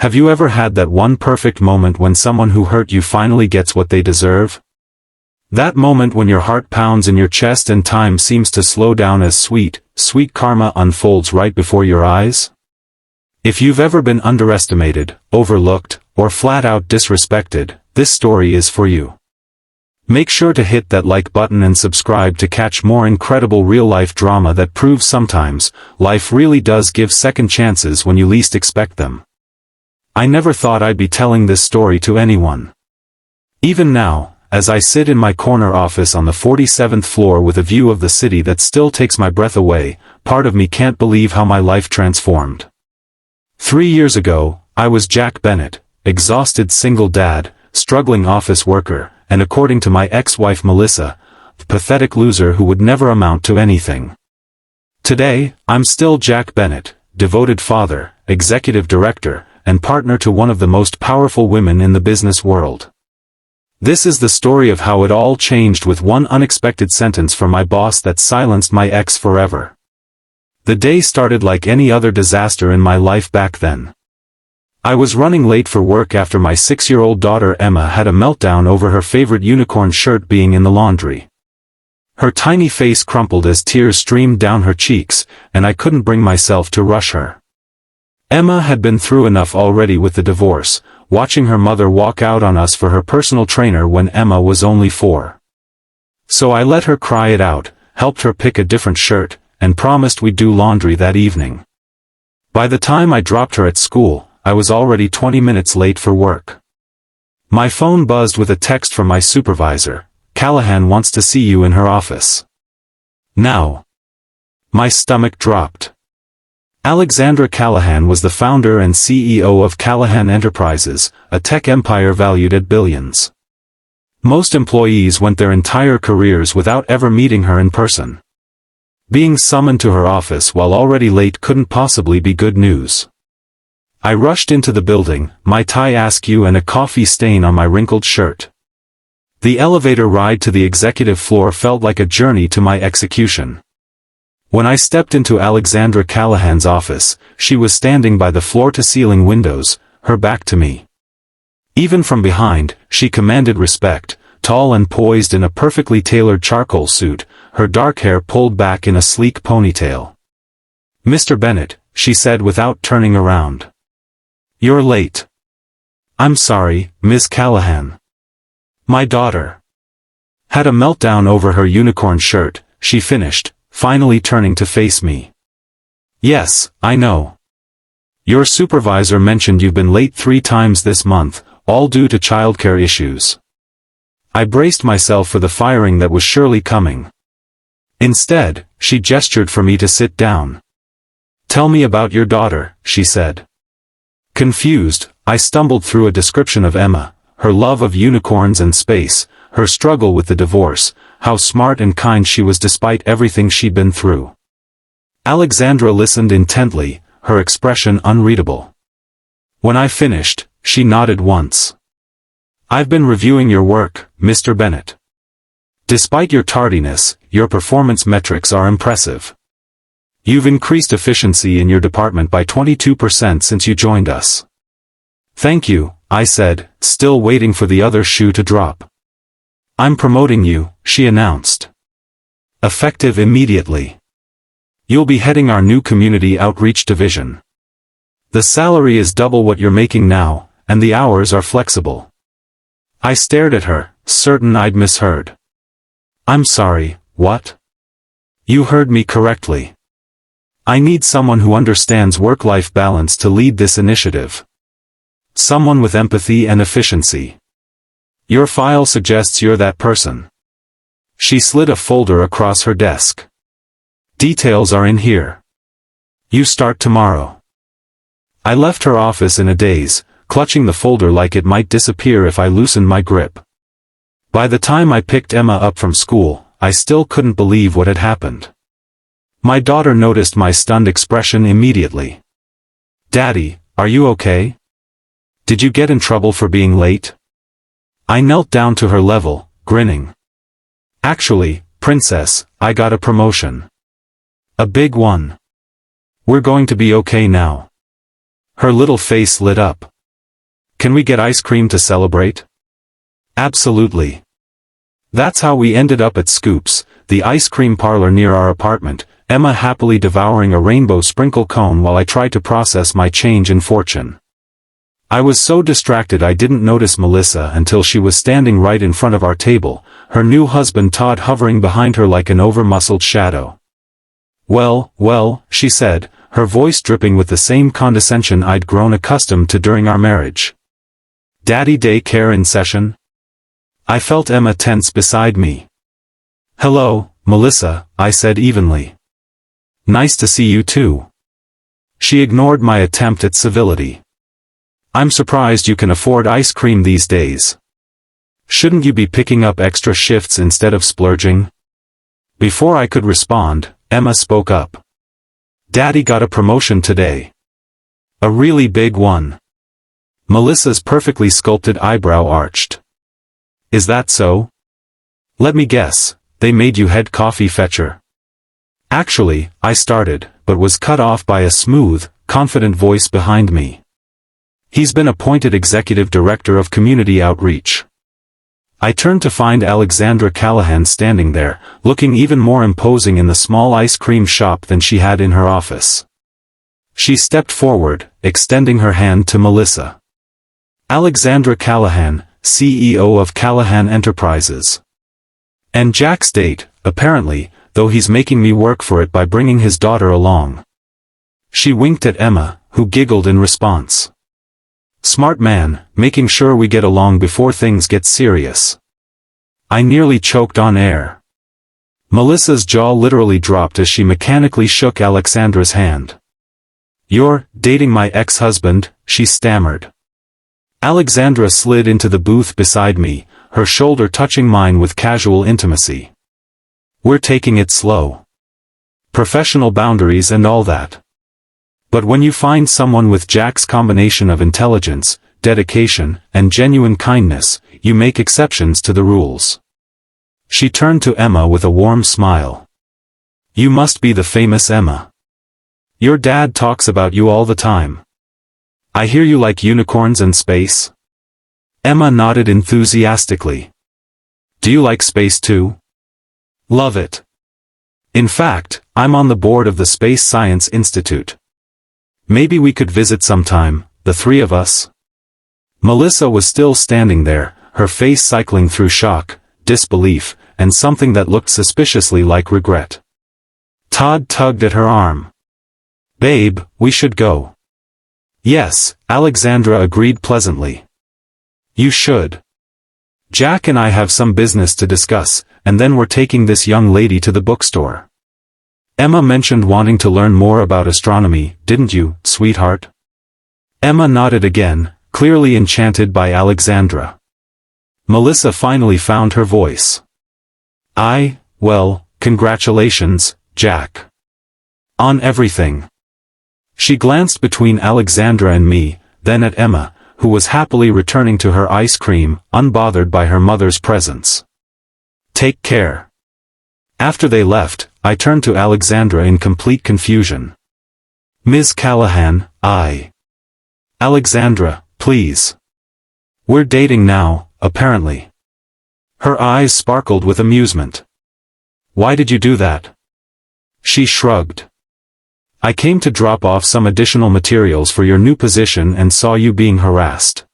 Have you ever had that one perfect moment when someone who hurt you finally gets what they deserve? That moment when your heart pounds in your chest and time seems to slow down as sweet karma unfolds right before your eyes? If you've ever been underestimated, overlooked, or flat-out disrespected, this story is for you. Make sure to hit that like button and subscribe to catch more incredible real-life drama that proves sometimes life really does give second chances when you least expect them. I never thought I'd be telling this story to anyone. Even now, as I sit in my corner office on the 47th floor with a view of the city that still takes my breath away, part of me can't believe how my life transformed. 3 years ago, I was Jack Bennett, exhausted single dad, struggling office worker, and according to my ex-wife Melissa, the pathetic loser who would never amount to anything. Today, I'm still Jack Bennett, devoted father, executive director, and partner to one of the most powerful women in the business world. This is the story of how it all changed with one unexpected sentence from my boss that silenced my ex forever. The day started like any other disaster in my life back then. I was running late for work after my 6-year-old daughter Emma had a meltdown over her favorite unicorn shirt being in the laundry. Her tiny face crumpled as tears streamed down her cheeks, and I couldn't bring myself to rush her. Emma had been through enough already with the divorce, watching her mother walk out on us for her personal trainer when Emma was only 4. So I let her cry it out, helped her pick a different shirt, and promised we'd do laundry that evening. By the time I dropped her at school, I was already 20 minutes late for work. My phone buzzed with a text from my supervisor. "Callahan wants to see you in her office now." My stomach dropped. Alexandra Callahan was the founder and CEO of Callahan Enterprises, a tech empire valued at billions. Most employees went their entire careers without ever meeting her in person. Being summoned to her office while already late couldn't possibly be good news. I rushed into the building, my tie askew and a coffee stain on my wrinkled shirt. The elevator ride to the executive floor felt like a journey to my execution. When I stepped into Alexandra Callahan's office, she was standing by the floor-to-ceiling windows, her back to me. Even from behind, she commanded respect, tall and poised in a perfectly tailored charcoal suit, her dark hair pulled back in a sleek ponytail. "Mr. Bennett," she said without turning around. "You're late." "I'm sorry, Ms. Callahan. My daughter had a meltdown over her unicorn shirt," she finished, finally turning to face me. "Yes, I know. Your supervisor mentioned you've been late 3 times this month, all due to childcare issues." I braced myself for the firing that was surely coming. Instead, she gestured for me to sit down. "Tell me about your daughter," she said. Confused, I stumbled through a description of Emma, her love of unicorns and space, her struggle with the divorce, how smart and kind she was despite everything she'd been through. Alexandra listened intently, her expression unreadable. When I finished, she nodded once. "I've been reviewing your work, Mr. Bennett. Despite your tardiness, your performance metrics are impressive. You've increased efficiency in your department by 22% since you joined us." "Thank you," I said, still waiting for the other shoe to drop. "I'm promoting you," she announced. "Effective immediately. You'll be heading our new community outreach division. The salary is double what you're making now, and the hours are flexible." I stared at her, certain I'd misheard. "I'm sorry, what?" "You heard me correctly. I need someone who understands work-life balance to lead this initiative. Someone with empathy and efficiency. Your file suggests you're that person." She slid a folder across her desk. "Details are in here. You start tomorrow." I left her office in a daze, clutching the folder like it might disappear if I loosened my grip. By the time I picked Emma up from school, I still couldn't believe what had happened. My daughter noticed my stunned expression immediately. "Daddy, are you okay? Did you get in trouble for being late?" I knelt down to her level, grinning. "Actually, Princess, I got a promotion. A big one. We're going to be okay now." Her little face lit up. Can we get ice cream to celebrate? Absolutely. That's how we ended up at Scoops, the ice cream parlor near our apartment, Emma happily devouring a rainbow sprinkle cone while I tried to process my change in fortune. I was so distracted I didn't notice Melissa until she was standing right in front of our table, her new husband Todd hovering behind her like an over-muscled shadow. Well, she said, her voice dripping with the same condescension I'd grown accustomed to during our marriage. Daddy day care in session? I felt Emma tense beside me. Hello, Melissa, I said evenly. Nice to see you too. She ignored my attempt at civility. I'm surprised you can afford ice cream these days. Shouldn't you be picking up extra shifts instead of splurging? Before I could respond, Emma spoke up. Daddy got a promotion today. A really big one. Melissa's perfectly sculpted eyebrow arched. Is that so? Let me guess, they made you head coffee fetcher. Actually, I started, but was cut off by a smooth, confident voice behind me. He's been appointed executive director of community outreach. I turned to find Alexandra Callahan standing there, looking even more imposing in the small ice cream shop than she had in her office. She stepped forward, extending her hand to Melissa. Alexandra Callahan, CEO of Callahan Enterprises. And Jack's date, apparently, though he's making me work for it by bringing his daughter along. She winked at Emma, who giggled in response. Smart man, making sure we get along before things get serious. I nearly choked on air. Melissa's jaw literally dropped as she mechanically shook Alexandra's hand. You're dating my ex-husband, she stammered. Alexandra slid into the booth beside me, her shoulder touching mine with casual intimacy. We're taking it slow. Professional boundaries and all that. But when you find someone with Jack's combination of intelligence, dedication, and genuine kindness, you make exceptions to the rules. She turned to Emma with a warm smile. You must be the famous Emma. Your dad talks about you all the time. I hear you like unicorns and space? Emma nodded enthusiastically. Do you like space too? Love it. In fact, I'm on the board of the Space Science Institute. Maybe we could visit sometime, the three of us. Melissa was still standing there, her face cycling through shock, disbelief, and something that looked suspiciously like regret. Todd tugged at her arm. Babe, we should go. Yes, Alexandra agreed pleasantly. You should. Jack and I have some business to discuss, and then we're taking this young lady to the bookstore. Emma mentioned wanting to learn more about astronomy, didn't you, sweetheart? Emma nodded again, clearly enchanted by Alexandra. Melissa finally found her voice. Well, congratulations, Jack. On everything. She glanced between Alexandra and me, then at Emma, who was happily returning to her ice cream, unbothered by her mother's presence. Take care. After they left, I turned to Alexandra in complete confusion. Ms. Callahan, Alexandra, please. We're dating now, apparently. Her eyes sparkled with amusement. Why did you do that? She shrugged. I came to drop off some additional materials for your new position and saw you being harassed.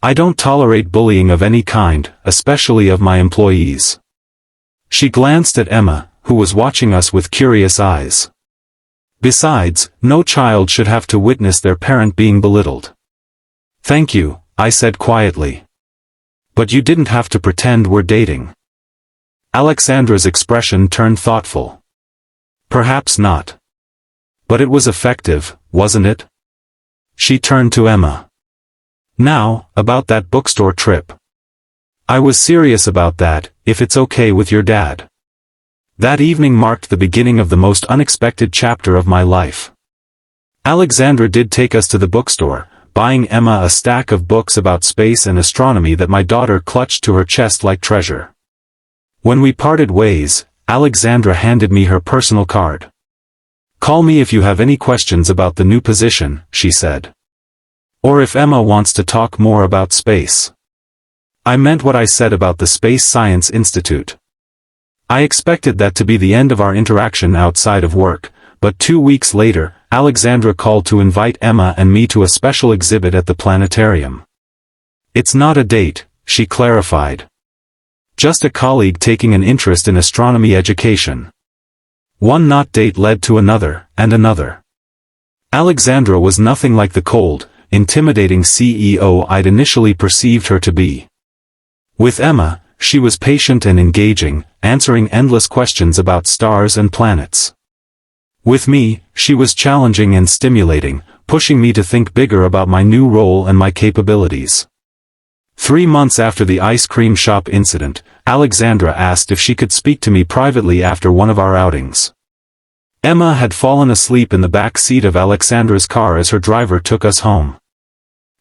I don't tolerate bullying of any kind, especially of my employees. She glanced at Emma, who was watching us with curious eyes. Besides, no child should have to witness their parent being belittled. Thank you, I said quietly. But you didn't have to pretend we're dating. Alexandra's expression turned thoughtful. Perhaps not. But it was effective, wasn't it? She turned to Emma. Now, about that bookstore trip. I was serious about that, if it's okay with your dad. That evening marked the beginning of the most unexpected chapter of my life. Alexandra did take us to the bookstore, buying Emma a stack of books about space and astronomy that my daughter clutched to her chest like treasure. When we parted ways, Alexandra handed me her personal card. Call me if you have any questions about the new position, she said. Or if Emma wants to talk more about space. I meant what I said about the Space Science Institute. I expected that to be the end of our interaction outside of work, but 2 weeks later, Alexandra called to invite Emma and me to a special exhibit at the planetarium. It's not a date, she clarified. Just a colleague taking an interest in astronomy education. One not date led to another, and another. Alexandra was nothing like the cold, intimidating CEO I'd initially perceived her to be. With Emma, she was patient and engaging, answering endless questions about stars and planets. With me, she was challenging and stimulating, pushing me to think bigger about my new role and my capabilities. 3 months after the ice cream shop incident, Alexandra asked if she could speak to me privately after one of our outings. Emma had fallen asleep in the back seat of Alexandra's car as her driver took us home.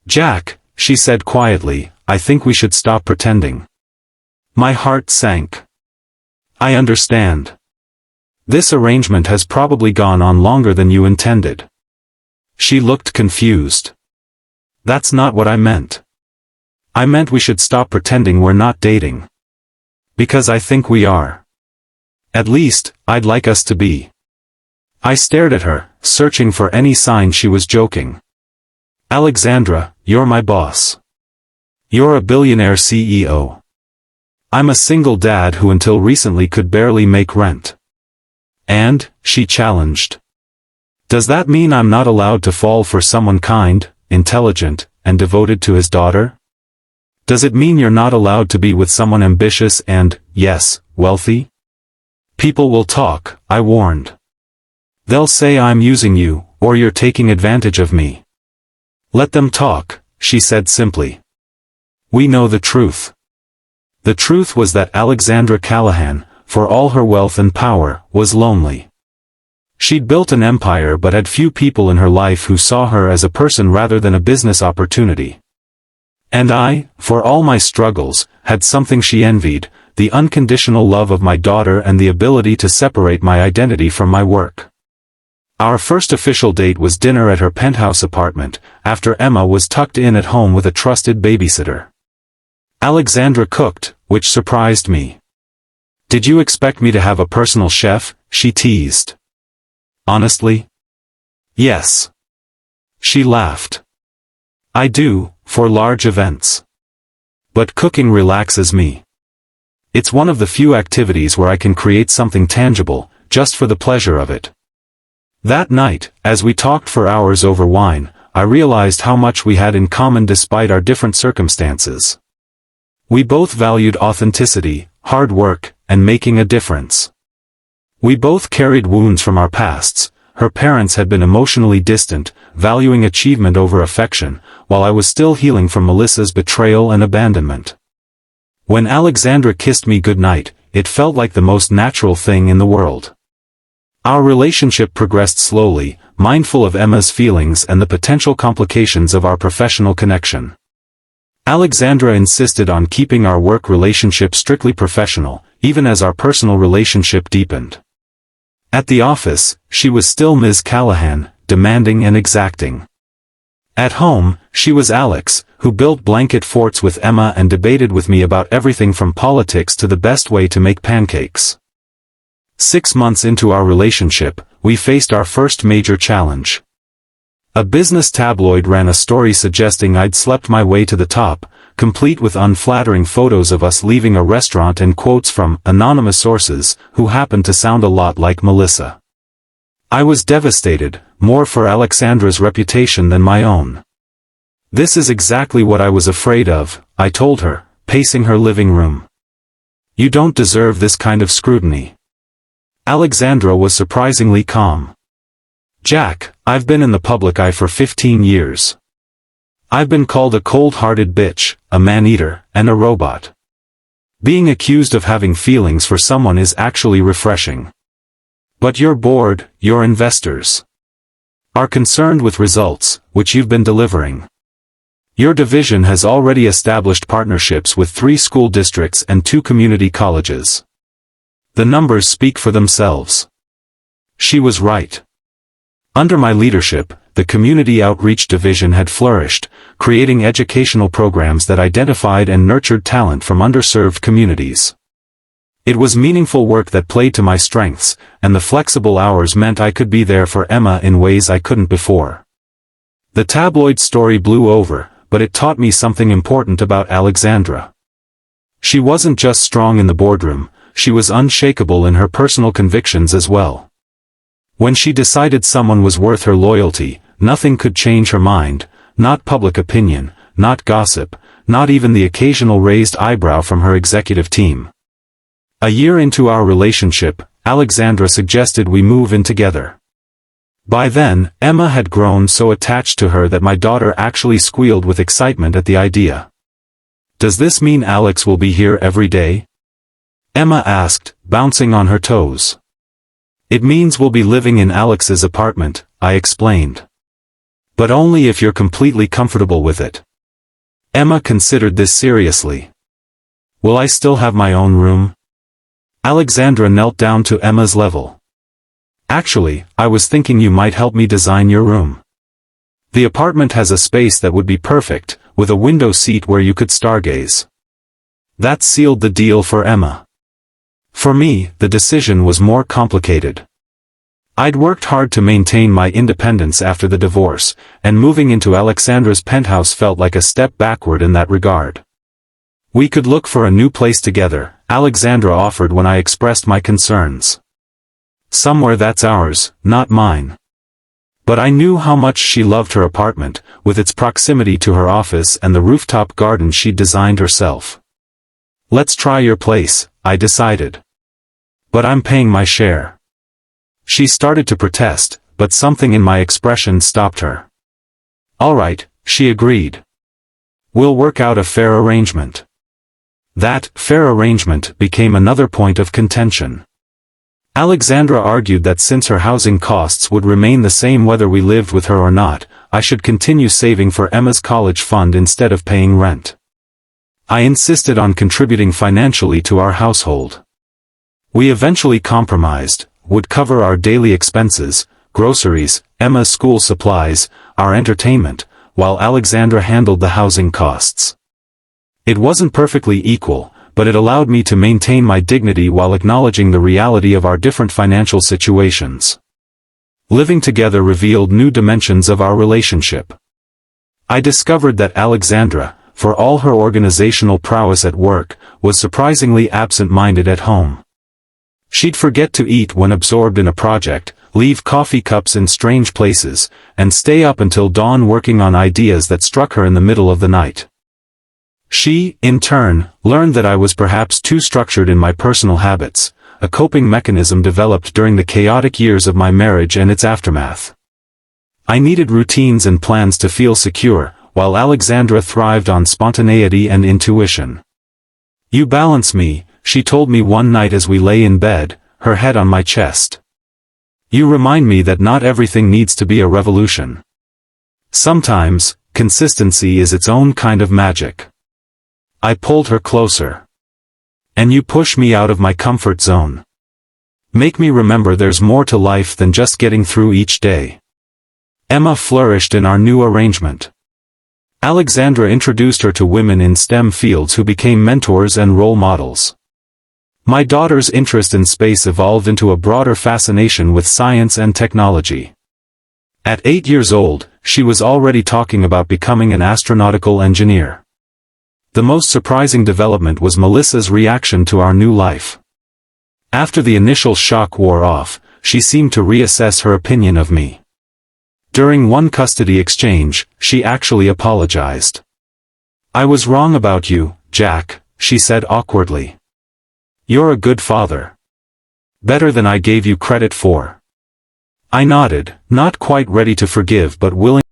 "Jack," she said quietly, "I think we should stop pretending." My heart sank. I understand. This arrangement has probably gone on longer than you intended. She looked confused. That's not what I meant. I meant we should stop pretending we're not dating. Because I think we are. At least, I'd like us to be. I stared at her, searching for any sign she was joking. Alexandra, you're my boss. You're a billionaire CEO. I'm a single dad who until recently could barely make rent. And, she challenged. Does that mean I'm not allowed to fall for someone kind, intelligent, and devoted to his daughter? Does it mean you're not allowed to be with someone ambitious and, yes, wealthy? People will talk, I warned. They'll say I'm using you, or you're taking advantage of me. Let them talk, she said simply. We know the truth. The truth was that Alexandra Callahan, for all her wealth and power, was lonely. She'd built an empire but had few people in her life who saw her as a person rather than a business opportunity. And I, for all my struggles, had something she envied, the unconditional love of my daughter and the ability to separate my identity from my work. Our first official date was dinner at her penthouse apartment, after Emma was tucked in at home with a trusted babysitter. Alexandra cooked, which surprised me. Did you expect me to have a personal chef? She teased. Honestly? Yes. She laughed. I do, for large events. But cooking relaxes me. It's one of the few activities where I can create something tangible, just for the pleasure of it. That night, as we talked for hours over wine, I realized how much we had in common despite our different circumstances. We both valued authenticity, hard work, and making a difference. We both carried wounds from our pasts. Her parents had been emotionally distant, valuing achievement over affection, while I was still healing from Melissa's betrayal and abandonment. When Alexandra kissed me goodnight, it felt like the most natural thing in the world. Our relationship progressed slowly, mindful of Emma's feelings and the potential complications of our professional connection. Alexandra insisted on keeping our work relationship strictly professional, even as our personal relationship deepened. At the office, she was still Ms. Callahan, demanding and exacting. At home, she was Alex, who built blanket forts with Emma and debated with me about everything from politics to the best way to make pancakes. 6 months into our relationship, we faced our first major challenge. A business tabloid ran a story suggesting I'd slept my way to the top, complete with unflattering photos of us leaving a restaurant and quotes from anonymous sources, who happened to sound a lot like Melissa. I was devastated, more for Alexandra's reputation than my own. This is exactly what I was afraid of, I told her, pacing her living room. You don't deserve this kind of scrutiny. Alexandra was surprisingly calm. Jack, I've been in the public eye for 15 years. I've been called a cold-hearted bitch, a man-eater, and a robot. Being accused of having feelings for someone is actually refreshing. But your board, your investors, are concerned with results, which you've been delivering. Your division has already established partnerships with 3 school districts and 2 community colleges. The numbers speak for themselves. She was right. Under my leadership, the community outreach division had flourished, creating educational programs that identified and nurtured talent from underserved communities. It was meaningful work that played to my strengths, and the flexible hours meant I could be there for Emma in ways I couldn't before. The tabloid story blew over, but it taught me something important about Alexandra. She wasn't just strong in the boardroom, she was unshakable in her personal convictions as well. When she decided someone was worth her loyalty, nothing could change her mind, not public opinion, not gossip, not even the occasional raised eyebrow from her executive team. A year into our relationship, Alexandra suggested we move in together. By then, Emma had grown so attached to her that my daughter actually squealed with excitement at the idea. "Does this mean Alex will be here every day?" Emma asked, bouncing on her toes. "It means we'll be living in Alex's apartment," I explained. "But only if you're completely comfortable with it." Emma considered this seriously. "Will I still have my own room?" Alexandra knelt down to Emma's level. "Actually, I was thinking you might help me design your room. The apartment has a space that would be perfect, with a window seat where you could stargaze." That sealed the deal for Emma. For me, the decision was more complicated. I'd worked hard to maintain my independence after the divorce, and moving into Alexandra's penthouse felt like a step backward in that regard. "We could look for a new place together," Alexandra offered when I expressed my concerns. "Somewhere that's ours, not mine." But I knew how much she loved her apartment, with its proximity to her office and the rooftop garden she'd designed herself. "Let's try your place," I decided. "But I'm paying my share." She started to protest, but something in my expression stopped her. "All right," she agreed. "We'll work out a fair arrangement." That fair arrangement became another point of contention. Alexandra argued that since her housing costs would remain the same whether we lived with her or not, I should continue saving for Emma's college fund instead of paying rent. I insisted on contributing financially to our household. We eventually compromised, would cover our daily expenses, groceries, Emma's school supplies, our entertainment, while Alexandra handled the housing costs. It wasn't perfectly equal, but it allowed me to maintain my dignity while acknowledging the reality of our different financial situations. Living together revealed new dimensions of our relationship. I discovered that Alexandra, for all her organizational prowess at work, was surprisingly absent-minded at home. She'd forget to eat when absorbed in a project, leave coffee cups in strange places, and stay up until dawn working on ideas that struck her in the middle of the night. She, in turn, learned that I was perhaps too structured in my personal habits, a coping mechanism developed during the chaotic years of my marriage and its aftermath. I needed routines and plans to feel secure, while Alexandra thrived on spontaneity and intuition. "You balance me," she told me one night as we lay in bed, her head on my chest. "You remind me that not everything needs to be a revolution. Sometimes, consistency is its own kind of magic." I pulled her closer. "And you push me out of my comfort zone. Make me remember there's more to life than just getting through each day." Emma flourished in our new arrangement. Alexandra introduced her to women in STEM fields who became mentors and role models. My daughter's interest in space evolved into a broader fascination with science and technology. At 8 years old, she was already talking about becoming an astronautical engineer. The most surprising development was Melissa's reaction to our new life. After the initial shock wore off, she seemed to reassess her opinion of me. During one custody exchange, she actually apologized. "I was wrong about you, Jack," she said awkwardly. "You're a good father. Better than I gave you credit for." I nodded, not quite ready to forgive but willing